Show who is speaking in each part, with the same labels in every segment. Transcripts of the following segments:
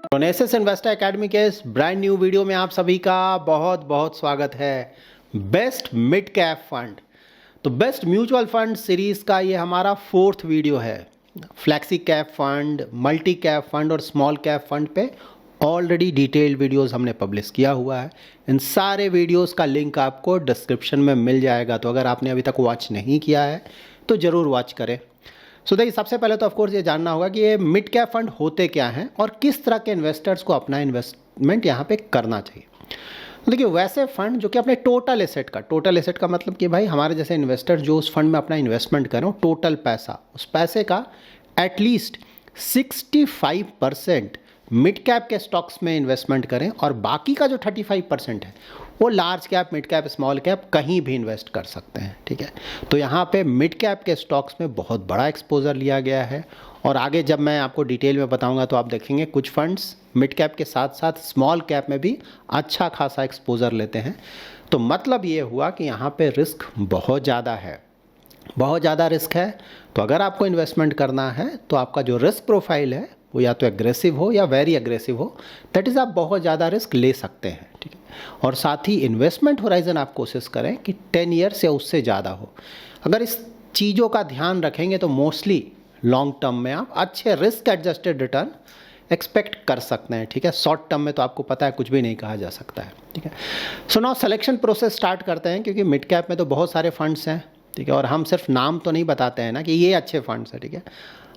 Speaker 1: प्रोनेसिस investor academy के इस brand new video में आप सभी का बहुत बहुत स्वागत है। बेस्ट मिड कैप फंड, तो बेस्ट म्यूचुअल फंड सीरीज का ये हमारा 4th वीडियो है। Flexi cap fund, multi cap fund और स्मॉल कैप फंड पे ऑलरेडी डिटेल्ड वीडियोस हमने पब्लिश किया हुआ है। इन सारे वीडियोस का लिंक आपको डिस्क्रिप्शन में मिल जाएगा, तो अगर आपने अभी तक वॉच नहीं किया है तो ज़रूर वॉच करें। देखिए, सबसे पहले तो ऑफकोर्स ये जानना होगा कि ये मिड कैप फंड होते क्या हैं और किस तरह के इन्वेस्टर्स को अपना इन्वेस्टमेंट यहाँ पे करना चाहिए। देखिए, वैसे फंड जो कि अपने टोटल एसेट का मतलब कि भाई हमारे जैसे इन्वेस्टर जो उस फंड में अपना इन्वेस्टमेंट करें, टोटल पैसा, उस पैसे का एटलीस्ट 65% मिड कैप के स्टॉक्स में इन्वेस्टमेंट करें और बाकी का जो 35% है वो large cap, mid cap, small cap कहीं भी इन्वेस्ट कर सकते हैं। ठीक है, तो यहाँ पे मिड कैप के स्टॉक्स में बहुत बड़ा एक्सपोजर लिया गया है और आगे जब मैं आपको डिटेल में बताऊंगा तो आप देखेंगे कुछ फंड्स मिड कैप के साथ साथ स्मॉल कैप में भी अच्छा खासा एक्सपोजर लेते हैं। तो मतलब ये हुआ कि यहाँ पे रिस्क बहुत ज़्यादा है, बहुत ज़्यादा रिस्क है। तो अगर आपको इन्वेस्टमेंट करना है तो आपका जो रिस्क प्रोफाइल है वो या तो एग्रेसिव हो या वेरी एग्रेसिव हो, दैट इज़ आप बहुत ज़्यादा रिस्क ले सकते हैं। ठीक है, और साथ ही इन्वेस्टमेंट होराइजन आप कोशिश करें कि 10 ईयर्स या उससे ज़्यादा हो। अगर इस चीज़ों का ध्यान रखेंगे तो मोस्टली लॉन्ग टर्म में आप अच्छे रिस्क एडजस्टेड रिटर्न एक्सपेक्ट कर सकते हैं। ठीक है, शॉर्ट टर्म में तो आपको पता है कुछ भी नहीं कहा जा सकता है। ठीक है, so now selection process start करते हैं, क्योंकि मिड कैप में तो बहुत सारे फंड्स हैं। ठीक है, और हम सिर्फ नाम तो नहीं बताते हैं ना कि ये अच्छे फंड्स हैं। ठीक है,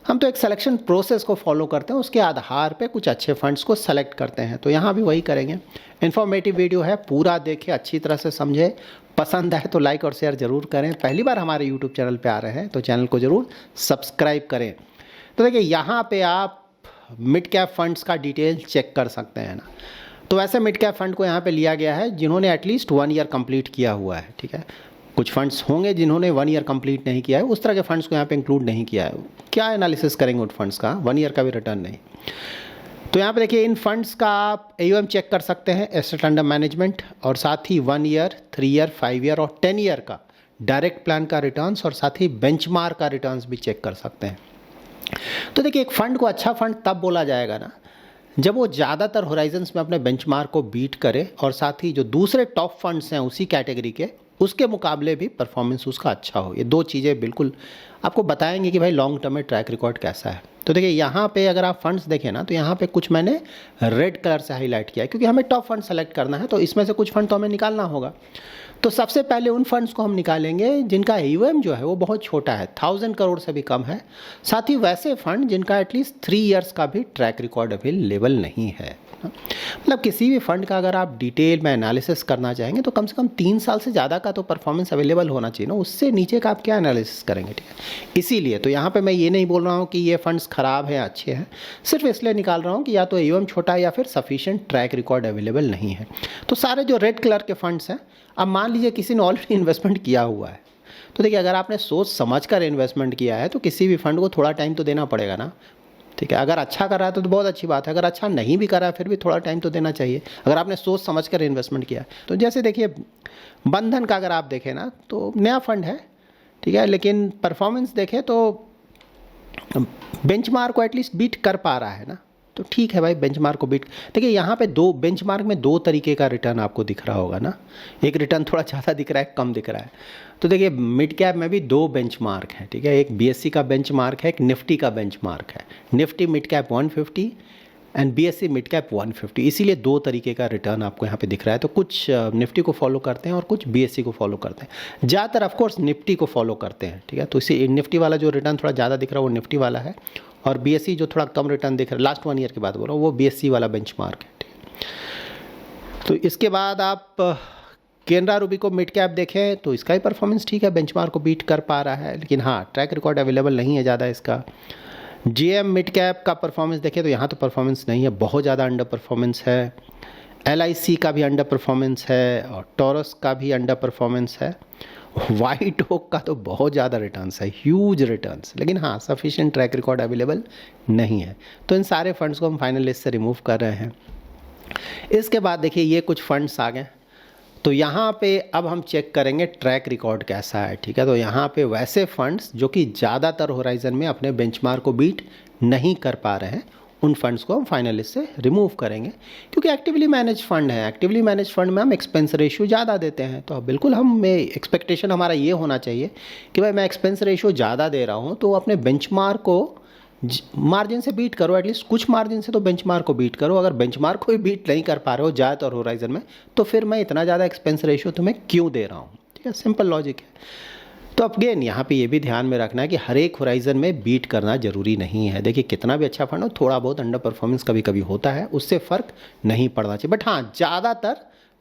Speaker 1: हम तो एक सिलेक्शन प्रोसेस को फॉलो करते हैं, उसके आधार पे कुछ अच्छे फंड्स को सेलेक्ट करते हैं। तो यहाँ भी वही करेंगे। इन्फॉर्मेटिव वीडियो है, पूरा देखें, अच्छी तरह से समझे। पसंद आए तो लाइक और शेयर ज़रूर करें। पहली बार हमारे यूट्यूब चैनल पे आ रहे हैं तो चैनल को ज़रूर सब्सक्राइब करें। तो देखिए, यहाँ पे आप मिड कैप फंड्स का डिटेल चेक कर सकते हैं ना। तो ऐसे मिड कैप फंड को यहाँ पे लिया गया है जिन्होंने एटलीस्ट 1 ईयर कंप्लीट किया हुआ है। ठीक है, कुछ फंड्स होंगे जिन्होंने 1 ईयर कंप्लीट नहीं किया है, उस तरह के फंड्स को यहाँ पे इंक्लूड नहीं किया है। क्या एनालिसिस करेंगे उन फंड्स का, 1 ईयर का भी रिटर्न नहीं। तो यहाँ पे देखिए, इन फंड्स का आप AUM चेक कर सकते हैं, एसेट अंडर मैनेजमेंट, और साथ ही 1 ईयर, 3 ईयर, 5 ईयर और 10 ईयर का डायरेक्ट प्लान का रिटर्न्स और साथ ही बेंचमार्क का रिटर्न्स भी चेक कर सकते हैं। तो देखिए, एक फ़ंड को अच्छा फंड तब बोला जाएगा ना जब वो ज़्यादातर होराइजन्स में अपने बेंचमार्क को बीट करे और साथ ही जो दूसरे टॉप फंड्स हैं उसी कैटेगरी के, उसके मुकाबले भी परफॉर्मेंस उसका अच्छा हो। ये दो चीज़ें बिल्कुल आपको बताएंगे कि भाई लॉन्ग टर्म में ट्रैक रिकॉर्ड कैसा है। तो देखिए, यहाँ पे अगर आप फंड्स देखें ना तो यहाँ पे कुछ मैंने रेड कलर से हाईलाइट किया है, क्योंकि हमें टॉप फंड सेलेक्ट करना है, तो इसमें से कुछ फंड तो हमें निकालना होगा। तो सबसे पहले उन फंड्स को हम निकालेंगे जिनका AUM जो है वो बहुत छोटा है, 1000 करोड़ से भी कम है। साथ ही वैसे फंड जिनका एटलीस्ट 3 ईयर्स का भी ट्रैक रिकॉर्ड अवेलेबल नहीं है। मतलब किसी भी फंड का अगर आप डिटेल में एनालिसिस करना चाहेंगे तो कम से कम 3 साल से ज़्यादा का तो परफॉर्मेंस अवेलेबल होना चाहिए ना, उससे नीचे का आप क्या एनालिसिस करेंगे। ठीक है, इसीलिए तो यहाँ पे मैं ये नहीं बोल रहा हूँ कि ये फंड्स ख़राब हैं, अच्छे हैं, सिर्फ इसलिए निकाल रहा हूँ कि या तो AUM छोटा है या फिर सफिशिएंट ट्रैक रिकॉर्ड अवेलेबल नहीं है। तो सारे जो रेड कलर के फंड्स हैं, अब मान लीजिए किसी ने ऑलरेडी इन्वेस्टमेंट किया हुआ है, तो देखिए, अगर आपने सोच समझ कर इन्वेस्टमेंट किया है तो किसी भी फंड को थोड़ा टाइम तो देना पड़ेगा ना। ठीक है, अगर अच्छा कर रहा है तो बहुत अच्छी बात है, अगर अच्छा नहीं भी कर रहा है फिर भी थोड़ा टाइम तो देना चाहिए, अगर आपने सोच समझ कर इन्वेस्टमेंट किया है। तो जैसे देखिए, बंधन का अगर आप देखें ना तो नया फंड है, ठीक है, लेकिन परफॉर्मेंस देखें तो बेंचमार्क को एटलीस्ट बीट कर पा रहा है ना, तो ठीक है भाई, बेंचमार्क को बीट। देखिए, यहाँ पे दो बेंचमार्क में 2 तरीके का रिटर्न आपको दिख रहा होगा ना, एक रिटर्न थोड़ा ज़्यादा दिख रहा है, कम दिख रहा है। तो देखिए, मिड कैप में भी 2 बेंचमार्क हैं। ठीक है, एक BSE का बेंचमार्क है, एक निफ्टी का बेंचमार्क है। Nifty mid cap 150 and BSE mid cap 150, इसीलिए 2 तरीके का रिटर्न आपको यहाँ पे दिख रहा है। तो कुछ निफ्टी को फॉलो करते हैं और कुछ BSE को फॉलो करते हैं, ज़्यादातर ऑफकोर्स निफ्टी को फॉलो करते हैं। ठीक है, तो इसी निफ्टी वाला जो रिटर्न थोड़ा ज़्यादा दिख रहा है वो निफ्टी वाला है, और BSE जो थोड़ा कम रिटर्न दिख रहा है, लास्ट 1 ईयर की बात बोल रहा हूँ, वो BSE वाला बेंचमार्क है। ठीक है, तो इसके बाद आप केनरा रूबी को मिड कैप देखें तो इसका ही परफॉर्मेंस ठीक है, बेंचमार्क को बीट कर पा रहा है, लेकिन हाँ, ट्रैक रिकॉर्ड अवेलेबल नहीं है ज़्यादा इसका। GM मिड कैप का परफॉर्मेंस देखें तो यहाँ तो परफॉर्मेंस नहीं है, बहुत ज़्यादा अंडर परफॉर्मेंस है। LIC का भी अंडर परफॉर्मेंस है और टॉरस का भी अंडर परफॉर्मेंस है। वाइट ओक का तो बहुत ज़्यादा रिटर्न्स है, ह्यूज रिटर्न्स, लेकिन हाँ, सफिशिएंट ट्रैक रिकॉर्ड अवेलेबल नहीं है। तो इन सारे फंड्स को हम फाइनल लिस्ट से रिमूव कर रहे हैं। इसके बाद देखिए, ये कुछ फंड्स आ गए, तो यहाँ पे अब हम चेक करेंगे ट्रैक रिकॉर्ड कैसा है। ठीक है, तो यहाँ पे वैसे फंड्स जो कि ज़्यादातर होराइजन में अपने बेंचमार्क को बीट नहीं कर पा रहे हैं, उन फंड्स को हम फाइनल लिस्ट से रिमूव करेंगे, क्योंकि एक्टिवली मैनेज फंड है। एक्टिवली मैनेज फंड में हम एक्सपेंस रेशियो ज़्यादा देते हैं, तो बिल्कुल हम एक्सपेक्टेशन हमारा ये होना चाहिए कि भाई मैं एक्सपेंस रेशियो ज़्यादा दे रहा हूँ तो अपने बेंचमार्क को मार्जिन से बीट करो, एटलीस्ट कुछ मार्जिन से तो बेंचमार्क को बीट करो। अगर बेंचमार्क को भी बीट नहीं कर पा रहे हो ज़्यादातर होराइजन में, तो फिर मैं इतना ज़्यादा एक्सपेंस रेशियो तुम्हें क्यों दे रहा हूँ, ठीक है, सिंपल लॉजिक है। तो अगेन यहाँ पे ये भी ध्यान में रखना है कि हर एक होराइजन में बीट करना जरूरी नहीं है। देखिए कितना भी अच्छा फंड हो, थोड़ा बहुत अंडर परफॉर्मेंस कभी कभी होता है, उससे फ़र्क नहीं पड़ना चाहिए। बट हाँ, ज़्यादातर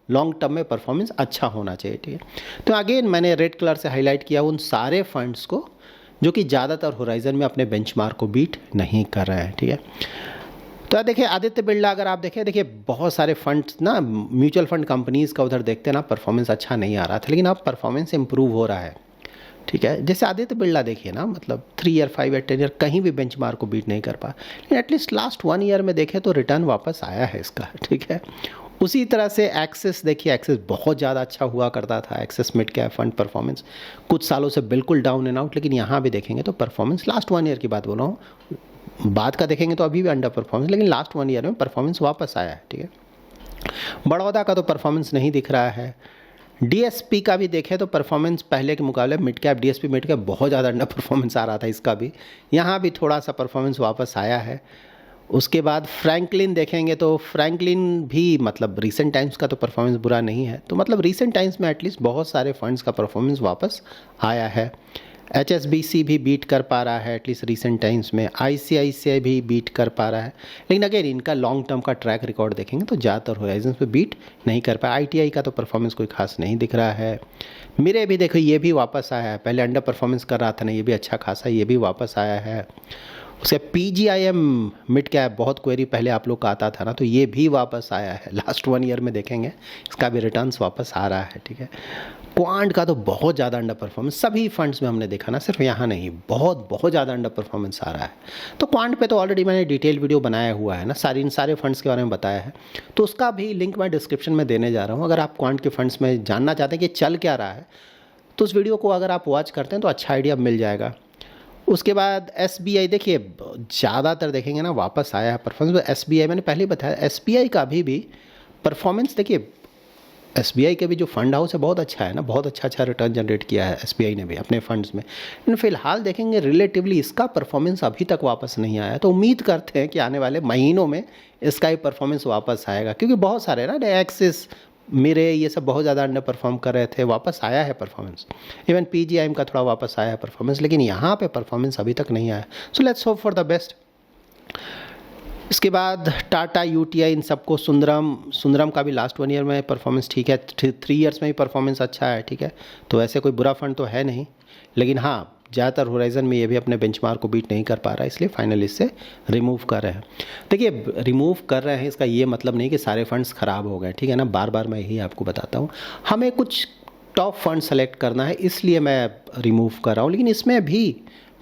Speaker 1: लॉन्ग टर्म में परफॉर्मेंस अच्छा होना चाहिए, ठीक है। तो अगेन मैंने रेड कलर से हाईलाइट किया उन सारे फंड्स को जो कि ज़्यादातर होराइजन में अपने बेंचमार्क को बीट नहीं कर रहे हैं, ठीक है। तो देखिए आदित्य बिरला अगर आप देखें, देखिए बहुत सारे फंड्स ना, म्यूचुअल फंड कंपनीज़ का उधर देखते ना परफॉर्मेंस अच्छा नहीं आ रहा था, लेकिन अब परफॉर्मेंस इंप्रूव हो रहा है, ठीक है। जैसे आदित्य बिरला देखिए ना, मतलब 3 ईयर 5 ईयर 10 ईयर कहीं भी बेंचमार्क को बीट नहीं कर पा, लेकिन एटलीस्ट लास्ट 1 ईयर में देखें तो रिटर्न वापस आया है इसका, ठीक है। उसी तरह से एक्सिस देखिए, एक्सिस बहुत ज़्यादा अच्छा हुआ करता था, axis mid cap fund performance कुछ सालों से बिल्कुल डाउन एंड आउट, लेकिन यहाँ भी देखेंगे तो परफॉर्मेंस लास्ट 1 ईयर की बात बोल रहा हूँ, बाद का देखेंगे तो अभी भी अंडर परफॉर्मेंस, लेकिन लास्ट 1 ईयर में परफॉर्मेंस वापस आया है, ठीक है। बड़ौदा का तो परफॉर्मेंस नहीं दिख रहा है। डीएसपी का भी देखें तो परफॉर्मेंस पहले के मुकाबले mid cap, DSP mid cap बहुत ज़्यादा अंडर परफॉर्मेंस आ रहा था, इसका भी यहाँ भी थोड़ा सा परफॉर्मेंस वापस आया है। उसके बाद फ्रैंकलिन देखेंगे तो फ्रैंकलिन भी मतलब रीसेंट टाइम्स का तो परफॉर्मेंस बुरा नहीं है, तो मतलब रीसेंट टाइम्स में एटलीस्ट बहुत सारे फंड्स का परफॉर्मेंस वापस आया है। HSBC भी बीट कर पा रहा है एटलीस्ट रीसेंट टाइम्स में, ICICI भी बीट कर पा रहा है, लेकिन अगेन इनका लॉन्ग टर्म का ट्रैक रिकॉर्ड देखेंगे तो ज़्यादातर होराइजन पे बीट नहीं कर पाया। ITI का तो परफॉर्मेंस कोई खास नहीं दिख रहा है। मेरे भी देखो ये भी वापस आया है, पहले अंडर परफॉर्मेंस कर रहा था ना, ये भी अच्छा खासा ये भी वापस आया है। उसके PGIM मिड कैप बहुत क्वेरी पहले आप लोग का आता था ना, तो ये भी वापस आया है, लास्ट 1 ईयर में देखेंगे इसका भी रिटर्न्स वापस आ रहा है, ठीक है। क्वांट का तो बहुत ज़्यादा अंडर परफॉर्मेंस सभी फंड्स में हमने देखा ना, सिर्फ यहाँ नहीं, बहुत ज़्यादा अंडर परफॉर्मेंस आ रहा है। तो क्वांट पे तो ऑलरेडी मैंने डिटेल वीडियो बनाया हुआ है ना, इन सारे फंड्स के बारे में बताया है, तो उसका भी लिंक मैं डिस्क्रिप्शन में देने जा रहा हूँ। अगर आप क्वांट के फंड्स में जानना चाहते हैं कि चल क्या रहा है, तो उस वीडियो को अगर आप वॉच करते हैं तो अच्छा आइडिया मिल जाएगा। उसके बाद SBI देखिए ज़्यादातर देखेंगे ना वापस आया है परफॉर्मेंस। SBI मैंने पहले ही बताया, SBI का अभी भी परफॉर्मेंस देखिए, SBI के भी जो फंड हाउस है बहुत अच्छा है ना, बहुत अच्छा रिटर्न जनरेट किया है SBI ने भी अपने फंड्स में, लेकिन फिलहाल देखेंगे रिलेटिवली इसका परफॉर्मेंस अभी तक वापस नहीं आया। तो उम्मीद करते हैं कि आने वाले महीनों में इसका ही परफॉर्मेंस वापस आएगा, क्योंकि बहुत सारे ना एक्सिस मेरे ये सब बहुत ज़्यादा अंडर परफॉर्म कर रहे थे, वापस आया है परफॉर्मेंस। इवन PGIM का थोड़ा वापस आया है परफॉर्मेंस, लेकिन यहाँ पे परफॉर्मेंस अभी तक नहीं आया। So let's hope for the best. इसके बाद टाटा, UTI, इन सबको, सुंदरम का भी लास्ट 1 ईयर में परफॉर्मेंस ठीक है, 3 ईयर्स में ही परफॉर्मेंस अच्छा है, ठीक है। तो ऐसे कोई बुरा फंड तो है नहीं, लेकिन हाँ ज़्यादातर होराइजन में ये भी अपने बेंचमार्क को बीट नहीं कर पा रहा है, इसलिए फाइनली इससे रिमूव कर रहे हैं। देखिए रिमूव कर रहे हैं इसका ये मतलब नहीं कि सारे फंड्स ख़राब हो गए, ठीक है ना, बार बार मैं यही आपको बताता हूँ। हमें कुछ टॉप फंड सेलेक्ट करना है, इसलिए मैं रिमूव कर रहा हूँ, लेकिन इसमें भी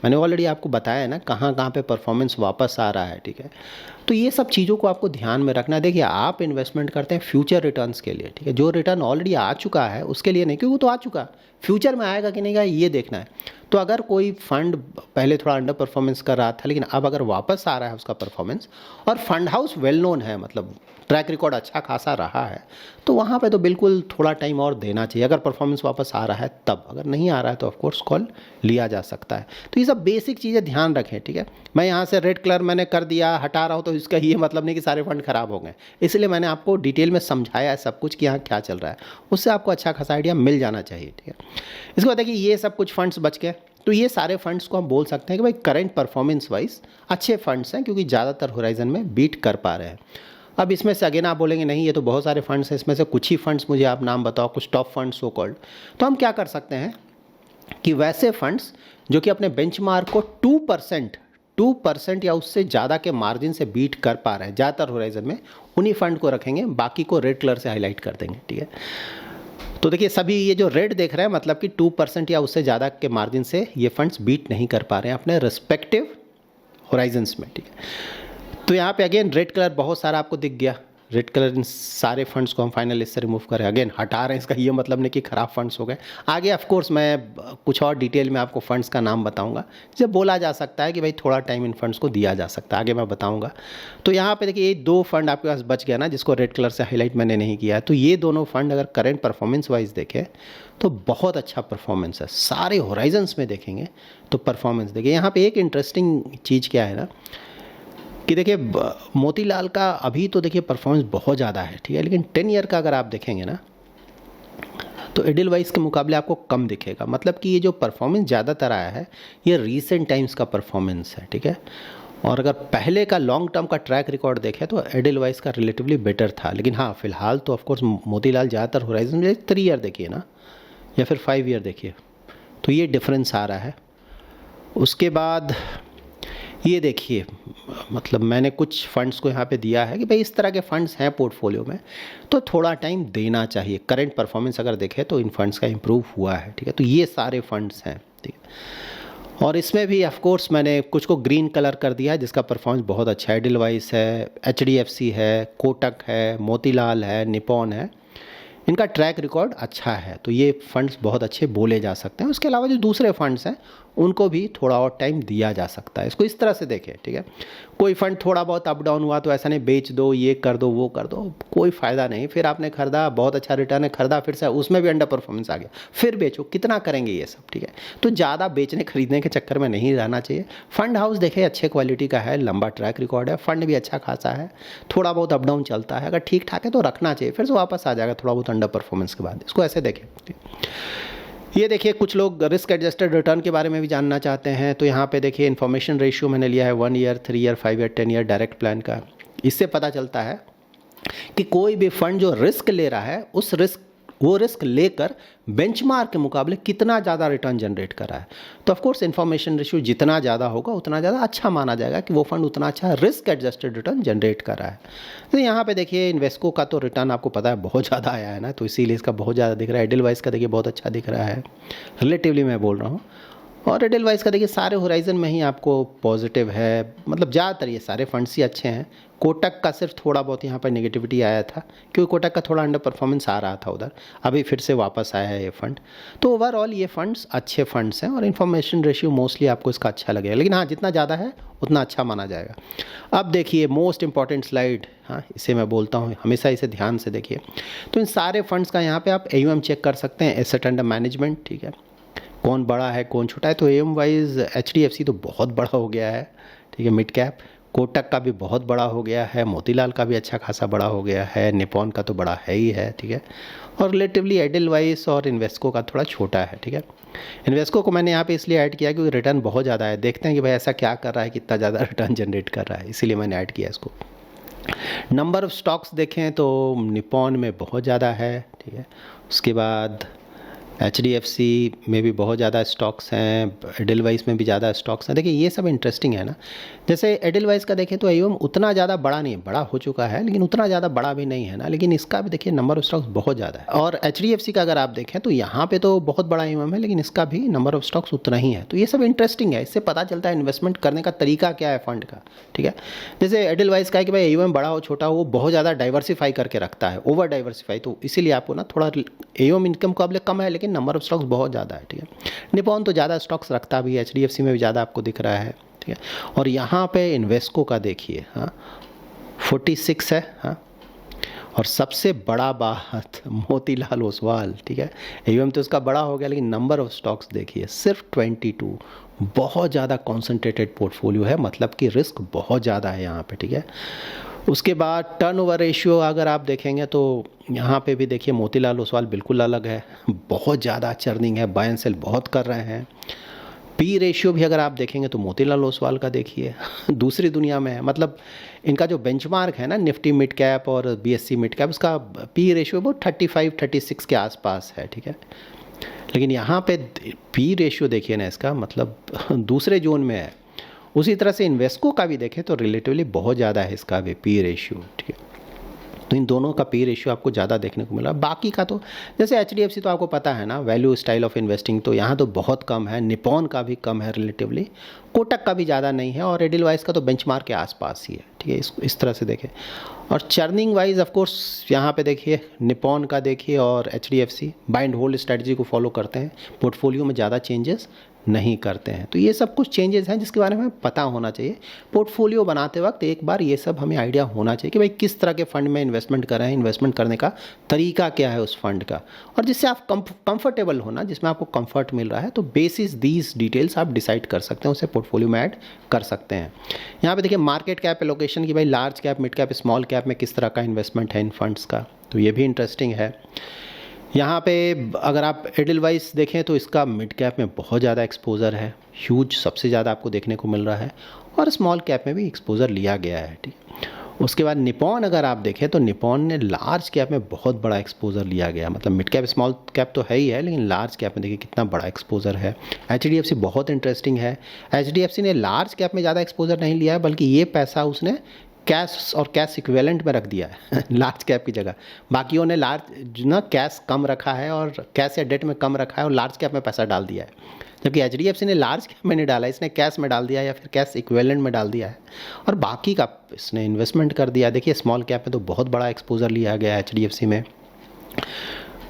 Speaker 1: मैंने ऑलरेडी आपको बताया है ना कहाँ कहाँ पे परफॉर्मेंस वापस आ रहा है, ठीक है। तो ये सब चीज़ों को आपको ध्यान में रखना है। देखिए आप इन्वेस्टमेंट करते हैं फ्यूचर रिटर्न्स के लिए, ठीक है, जो रिटर्न ऑलरेडी आ चुका है उसके लिए नहीं, क्योंकि वो तो आ चुका, फ्यूचर में आएगा कि नहीं आएगा ये देखना है। तो अगर कोई फंड पहले थोड़ा अंडर परफॉर्मेंस कर रहा था, लेकिन अब अगर वापस आ रहा है उसका परफॉर्मेंस और फंड हाउस वेल नोन है, मतलब ट्रैक रिकॉर्ड अच्छा खासा रहा है, तो वहाँ पे तो बिल्कुल थोड़ा टाइम और देना चाहिए। अगर परफॉर्मेंस वापस आ रहा है तब, अगर नहीं आ रहा है तो ऑफकोर्स कॉल लिया जा सकता है। तो ये सब बेसिक चीज़ें ध्यान रखें, ठीक है। मैं यहाँ से रेड कलर मैंने कर दिया, हटा रहा हूँ, तो इसका ये मतलब नहीं कि सारे फंड खराब हो गए, इसलिए मैंने आपको डिटेल में समझाया है सब कुछ कि यहाँ क्या चल रहा है, उससे आपको अच्छा खासा आइडिया मिल जाना चाहिए, ठीक है। इसके बाद देखिए ये सब कुछ फंड्स बच गए, तो ये सारे फंड्स को हम बोल सकते हैं कि भाई करंट परफॉर्मेंस वाइज अच्छे फंड्स हैं, क्योंकि ज़्यादातर होराइजन में बीट कर पा रहे हैं। अब इसमें से अगेन आप बोलेंगे नहीं ये तो बहुत सारे फंड्स हैं, इसमें से कुछ ही फंड्स मुझे आप नाम बताओ, कुछ टॉप फंड्स सो कॉल्ड। तो हम क्या कर सकते हैं कि वैसे फंड्स जो कि अपने बेंचमार्क को 2% या उससे ज़्यादा के मार्जिन से बीट कर पा रहे हैं ज़्यादातर होराइजन में, उन्हीं फंड को रखेंगे, बाकी को रेड कलर से हाईलाइट कर देंगे, ठीक है। तो देखिए सभी ये जो रेड देख रहे हैं मतलब कि 2% या उससे ज़्यादा के मार्जिन से ये फंड्स बीट नहीं कर पा रहे हैं अपने रिस्पेक्टिव होराइजन्स में, ठीक है। तो यहाँ पे अगेन रेड कलर बहुत सारा आपको दिख गया, रेड कलर इन सारे फंड्स को हम फाइनल इससे रिमूव करें, अगेन हटा रहे हैं, इसका ये मतलब नहीं कि ख़राब फंड्स हो गए। आगे ऑफ कोर्स मैं कुछ और डिटेल में आपको फंड्स का नाम बताऊंगा, जब बोला जा सकता है कि भाई थोड़ा टाइम इन फंड्स को दिया जा सकता है, आगे मैं बताऊंगा। तो यहाँ पे देखिए ये 2 फंड आपके पास बच गया ना, जिसको रेड कलर से हाईलाइट मैंने नहीं किया। तो ये दोनों फंड अगर करेंट परफॉर्मेंस वाइज देखें तो बहुत अच्छा परफॉर्मेंस है। सारे होराइजन्स में देखेंगे तो परफॉर्मेंस देखिए। यहाँ पे एक इंटरेस्टिंग चीज़ क्या है ना कि देखिए मोतीलाल का अभी तो देखिए परफॉर्मेंस बहुत ज़्यादा है, ठीक है, लेकिन 10 ईयर का अगर आप देखेंगे ना तो एडिलवाइस के मुकाबले आपको कम दिखेगा। मतलब कि ये जो परफॉर्मेंस ज़्यादातर आया है ये रीसेंट टाइम्स का परफॉर्मेंस है, ठीक है। और अगर पहले का लॉन्ग टर्म का ट्रैक रिकॉर्ड देखें तो एडिलवाइस का रिलेटिवली बेटर था। लेकिन हाँ, फिलहाल तो ऑफकोर्स मोतीलाल ज़्यादातर होराइजन में 3 ईयर देखिए ना, या फिर 5 ईयर देखिए, तो ये डिफरेंस आ रहा है। उसके बाद ये देखिए, मतलब मैंने कुछ फंड्स को यहाँ पे दिया है कि भाई इस तरह के फंड्स हैं पोर्टफोलियो में तो थोड़ा टाइम देना चाहिए। करंट परफॉर्मेंस अगर देखें तो इन फंड्स का इम्प्रूव हुआ है, ठीक है। तो ये सारे फंड्स हैं, ठीक है। और इसमें भी ऑफ कोर्स मैंने कुछ को ग्रीन कलर कर दिया है जिसका परफॉर्मेंस बहुत अच्छा है। एडिलवाइस है, HDFC है, कोटक है, मोतीलाल है, निपॉन है, इनका ट्रैक रिकॉर्ड अच्छा है, तो ये फंड्स बहुत अच्छे बोले जा सकते हैं। उसके अलावा जो दूसरे फंड्स हैं उनको भी थोड़ा और टाइम दिया जा सकता है। इसको इस तरह से देखें, ठीक है। कोई फंड थोड़ा बहुत अप डाउन हुआ तो ऐसा नहीं बेच दो, ये कर दो, वो कर दो, कोई फ़ायदा नहीं। फिर आपने खरीदा, बहुत अच्छा रिटर्न है, खरीदा, फिर से उसमें भी अंडर परफॉर्मेंस आ गया, फिर बेचो, कितना करेंगे ये सब, ठीक है। तो ज़्यादा बेचने खरीदने के चक्कर में नहीं रहना चाहिए। फंड हाउस देखें अच्छे क्वालिटी का है, लंबा ट्रैक रिकॉर्ड है, फंड भी अच्छा खासा है, थोड़ा बहुत अप डाउन चलता है, अगर ठीक ठाक है तो रखना चाहिए, फिर से वापस आ जाएगा थोड़ा बहुत अंडर परफॉर्मेंस के बाद। इसको ऐसे देखें। ये देखिए कुछ लोग रिस्क एडजस्टेड रिटर्न के बारे में भी जानना चाहते हैं, तो यहाँ पे देखिए इन्फॉर्मेशन रेशियो मैंने लिया है 1 year, 3 year, 5 year, 10 year direct plan का। इससे पता चलता है कि कोई भी फंड जो रिस्क ले रहा है वो रिस्क लेकर बेंचमार्क के मुकाबले कितना ज़्यादा रिटर्न जनरेट कर रहा है। तो ऑफ कोर्स इन्फॉर्मेशन रेशियो जितना ज़्यादा होगा उतना ज़्यादा अच्छा माना जाएगा कि वो फंड उतना अच्छा रिस्क एडजस्टेड रिटर्न जनरेट कर रहा है। तो यहाँ पे देखिए इन्वेस्को का तो रिटर्न आपको पता है बहुत ज़्यादा आया है ना, तो इसीलिए इसका बहुत ज़्यादा दिख रहा है। एडिलवाइस का देखिए बहुत अच्छा दिख रहा है, रिलेटिवली मैं बोल रहा हूँ। और एडिलवाइस का देखिए सारे होराइजन में ही आपको पॉजिटिव है, मतलब ज़्यादातर ये सारे फंड्स ही अच्छे हैं। कोटक का सिर्फ थोड़ा बहुत यहाँ पर नेगेटिविटी आया था क्योंकि कोटक का थोड़ा अंडर परफॉर्मेंस आ रहा था उधर, अभी फिर से वापस आया है ये फंड। तो ओवरऑल ये फंड्स अच्छे फंड्स हैं और इन्फॉर्मेशन रेशियो मोस्टली आपको इसका अच्छा लगेगा, लेकिन हाँ जितना ज़्यादा है उतना अच्छा माना जाएगा। अब देखिए मोस्ट इंपॉर्टेंट स्लाइड, हाँ इसे मैं बोलता हूँ हमेशा, इसे ध्यान से देखिए। तो इन सारे फंड्स का यहाँ पे आप AUM चेक कर सकते हैं, एसेट अंडर मैनेजमेंट, ठीक है, कौन बड़ा है कौन छोटा है। तो AUM वाइज HDFC तो बहुत बड़ा हो गया है, ठीक है, मिड कैप। कोटक का भी बहुत बड़ा हो गया है, मोतीलाल का भी अच्छा खासा बड़ा हो गया है, निपॉन का तो बड़ा है ही है, ठीक है। और रिलेटिवली एडिलवाइस और इन्वेस्को का थोड़ा छोटा है, ठीक है। इन्वेस्को को मैंने यहाँ पे इसलिए ऐड किया क्योंकि रिटर्न बहुत ज़्यादा है। देखते हैं कि भाई ऐसा क्या कर रहा है, कितना ज़्यादा रिटर्न जनरेट कर रहा है, इसीलिए मैंने ऐड किया इसको। नंबर ऑफ़ स्टॉक्स देखें तो निपॉन में बहुत ज़्यादा है, ठीक है। उसके बाद HDFC में भी बहुत ज़्यादा स्टॉक्स हैं, एडिलवाइस में भी ज़्यादा स्टॉक्स हैं। देखिए ये सब इंटरेस्टिंग है ना। जैसे एडिलवाइस का देखें तो AUM उतना ज़्यादा बड़ा नहीं है, बड़ा हो चुका है लेकिन उतना ज़्यादा बड़ा भी नहीं है ना, लेकिन इसका भी देखिए नंबर ऑफ़ स्टॉक्स बहुत ज़्यादा है। और HDFC का अगर आप देखें तो यहाँ पे तो बहुत बड़ा AUM है लेकिन इसका भी नंबर ऑफ़ स्टॉक्स उतना ही है। तो ये सब इंटरेस्टिंग है, इससे पता चलता है इन्वेस्टमेंट करने का तरीका क्या है फंड का, ठीक है। जैसे एडिलवाइस का है कि भाई AUM बड़ा हो छोटा हो, वो बहुत ज़्यादा डाइवर्सिफाई करके रखता है, ओवर डाइवर्सिफाई, तो इसीलिए आपको ना थोड़ा AUM इनकम मुकाबले कम है लेकिन नंबर ऑफ़ स्टॉक्स बहुत ज़्यादा है, ठीक है। निपॉन तो ज़्यादा स्टॉक्स रखता भी है, HDFC में भी ज़्यादा आपको दिख रहा है, ठीक है। और यहाँ पे इन्वेस्को का देखिए, हाँ 46 है, हाँ। और सबसे बड़ा बात मोतीलाल ओसवाल, ठीक है, AUM तो उसका बड़ा हो गया लेकिन नंबर ऑफ स्टॉक्स देखिए सिर्फ 22, बहुत ज़्यादा कॉन्सेंट्रेटेड पोर्टफोलियो है, मतलब कि रिस्क बहुत ज़्यादा है यहाँ पे, ठीक है। उसके बाद टर्नओवर रेशियो अगर आप देखेंगे तो यहाँ पे भी देखिए मोतीलाल ओसवाल बिल्कुल अलग है, बहुत ज़्यादा चर्निंग है, बाय एंड सेल बहुत कर रहे हैं। पी रेशियो भी अगर आप देखेंगे तो मोतीलाल ओसवाल का देखिए दूसरी दुनिया में है, मतलब इनका जो बेंचमार्क है ना निफ्टी मिड कैप और BSE मिड कैप, उसका पी रेशियो बहुत 35-36 के आसपास है, ठीक है। लेकिन यहाँ पे पी रेशियो देखिए ना इसका, मतलब दूसरे जोन में है। उसी तरह से इन्वेस्को का भी देखें तो रिलेटिवली बहुत ज़्यादा है इसका भी पी रेशियो, ठीक है। तो इन दोनों का पी रेशियो आपको ज़्यादा देखने को मिला। बाकी का तो जैसे HDFC तो आपको पता है ना, वैल्यू स्टाइल ऑफ इन्वेस्टिंग तो यहाँ तो बहुत कम है, निपॉन का भी कम है रिलेटिवली, कोटक का भी ज़्यादा नहीं है, और एडिलवाइस का तो बेंचमार्क के आसपास ही है, ठीक है, इस तरह से देखें। और चर्निंग वाइज ऑफ कोर्स यहाँ पे देखिए निपॉन का देखिए और HDFC buy and hold strategy को फॉलो करते हैं, पोर्टफोलियो में ज़्यादा चेंजेस नहीं करते हैं। तो ये सब कुछ चेंजेस हैं जिसके बारे में पता होना चाहिए। पोर्टफोलियो बनाते वक्त एक बार ये सब हमें आइडिया होना चाहिए कि भाई किस तरह के फ़ंड में इन्वेस्टमेंट कर रहे हैं, इन्वेस्टमेंट करने का तरीका क्या है उस फंड का, और जिससे आप कंफर्टेबल होना, जिसमें आपको कंफर्ट मिल रहा है, तो बेसिस दीज डिटेल्स आप डिसाइड कर सकते हैं, उसे पोर्टफोलियो में ऐड कर सकते हैं। यहाँ पे देखिए मार्केट कैप एलोकेशन की, भाई large cap, mid cap, small cap में किस तरह का इन्वेस्टमेंट है इन फंड्स का, तो ये भी इंटरेस्टिंग है। यहाँ पे अगर आप एडिलवाइस देखें तो इसका मिड कैप में बहुत ज़्यादा एक्सपोज़र है, ह्यूज सबसे ज़्यादा आपको देखने को मिल रहा है, और स्मॉल कैप में भी एक्सपोज़र लिया गया है, ठीक। उसके बाद निपॉन अगर आप देखें तो निपॉन ने लार्ज कैप में बहुत बड़ा एक्सपोज़र लिया गया, मतलब मिड कैप स्मॉल कैप तो है ही है, लेकिन लार्ज कैप में देखिए कितना बड़ा एक्सपोज़र है। HDFC बहुत इंटरेस्टिंग है। HDFC ने लार्ज कैप में ज़्यादा एक्सपोज़र नहीं लिया है, बल्कि ये पैसा उसने कैश और कैश इक्विवेलेंट में रख दिया है लार्ज कैप की जगह। बाकियों ने लार्ज ना कैश कम रखा है और कैश या डेट में कम रखा है और लार्ज कैप में पैसा डाल दिया है, जबकि HDFC ने लार्ज कैप में नहीं डाला, इसने कैश में डाल दिया या फिर कैश इक्विवेलेंट में डाल दिया है, और बाकी का इसने इन्वेस्टमेंट कर दिया। देखिए स्मॉल कैप में तो बहुत बड़ा एक्सपोजर लिया गया है HDFC में।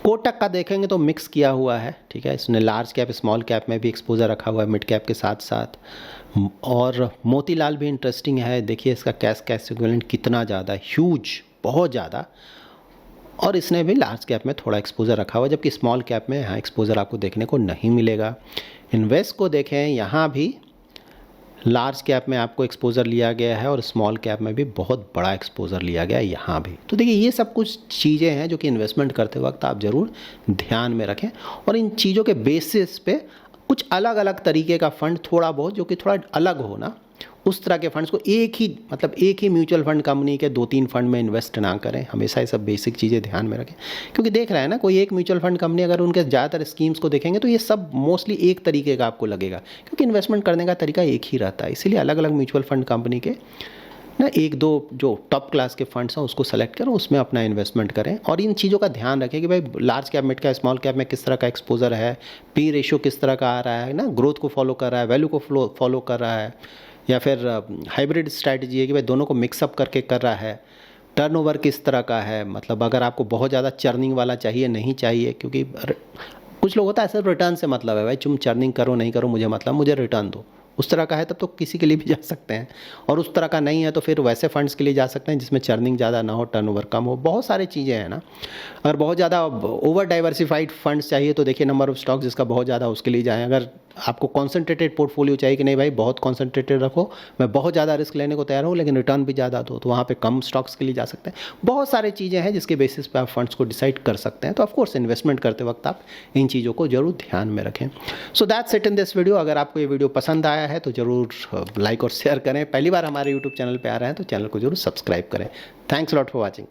Speaker 1: कोटक का देखेंगे तो मिक्स किया हुआ है, ठीक है, इसने लार्ज कैप स्मॉल कैप में भी एक्सपोजर रखा हुआ है मिड कैप के साथ साथ। और मोतीलाल भी इंटरेस्टिंग है, देखिए इसका कैश इक्विवेलेंट कितना ज़्यादा, ह्यूज, बहुत ज़्यादा, और इसने भी लार्ज कैप में थोड़ा एक्सपोजर रखा हुआ है, जबकि स्मॉल कैप में यहाँ एक्सपोजर आपको देखने को नहीं मिलेगा। इन्वेस्ट को देखें, यहाँ भी लार्ज कैप में आपको एक्सपोजर लिया गया है और स्मॉल कैप में भी बहुत बड़ा एक्सपोजर लिया गया है यहाँ भी। तो देखिए ये सब कुछ चीज़ें हैं जो कि इन्वेस्टमेंट करते वक्त आप ज़रूर ध्यान में रखें, और इन चीज़ों के बेसिस पे कुछ अलग अलग तरीके का फ़ंड, थोड़ा बहुत जो कि थोड़ा अलग हो ना, उस तरह के फंड्स को एक ही म्यूचुअल फंड कंपनी के 2-3 फंड में इन्वेस्ट ना करें। हमेशा ये सब बेसिक चीज़ें ध्यान में रखें, क्योंकि देख रहे हैं ना, कोई एक म्यूचुअल फंड कंपनी अगर उनके ज़्यादातर स्कीम्स को देखेंगे तो ये सब मोस्टली एक तरीके का आपको लगेगा, क्योंकि इन्वेस्टमेंट करने का तरीका एक ही रहता है। इसीलिए अलग अलग म्यूचुअल फंड कंपनी के ना 1-2 जो टॉप क्लास के फंड्स हैं उसको सेलेक्ट करें, उसमें अपना इन्वेस्टमेंट करें, और इन चीज़ों का ध्यान रखें कि भाई large cap, mid cap, small cap में किस तरह का एक्सपोजर है, पी रेशियो किस तरह का आ रहा है ना, ग्रोथ को फॉलो कर रहा है, वैल्यू को फॉलो कर रहा है, या फिर हाइब्रिड स्ट्रैटेजी है कि भाई दोनों को मिक्सअप करके कर रहा है, टर्नओवर किस तरह का है, मतलब अगर आपको बहुत ज़्यादा चर्निंग वाला चाहिए, नहीं चाहिए, क्योंकि कुछ लोग होता है सिर्फ रिटर्न से मतलब है, भाई तुम चर्निंग करो नहीं करो मुझे मतलब, मुझे रिटर्न दो, उस तरह का है तब तो किसी के लिए भी जा सकते हैं, और उस तरह का नहीं है तो फिर वैसे फंड्स के लिए जा सकते हैं जिसमें चर्निंग ज़्यादा ना हो, टर्नओवर कम हो, बहुत सारी चीज़ें हैं ना। अगर बहुत ज़्यादा ओवर डाइवर्सिफाइड फंड्स चाहिए तो देखिए नंबर ऑफ स्टॉक्स जिसका बहुत ज़्यादा, उसके लिए जाएँ। अगर आपको कॉन्सेंट्रेटेड पोर्टफोलियो चाहिए कि नहीं भाई बहुत कॉन्सेंट्रेटेड रखो, मैं बहुत ज़्यादा रिस्क लेने को तैयार हूँ लेकिन रिटर्न भी ज़्यादा दो, तो वहाँ पे कम स्टॉक्स के लिए जा सकते हैं। बहुत सारी चीज़ें हैं जिसके बेसिस पे आप फंड्स को डिसाइड कर सकते हैं। तो ऑफकोर्स इन्वेस्टमेंट करते वक्त आप इन चीज़ों को जरूर ध्यान में रखें। So that's it in this video. अगर आपको ये वीडियो पसंद आया है तो ज़रूर लाइक और शेयर करें। पहली बार हमारे यूट्यूब चैनल पर आ रहे हैं तो चैनल को जरूर सब्सक्राइब करें। Thanks lot for watching.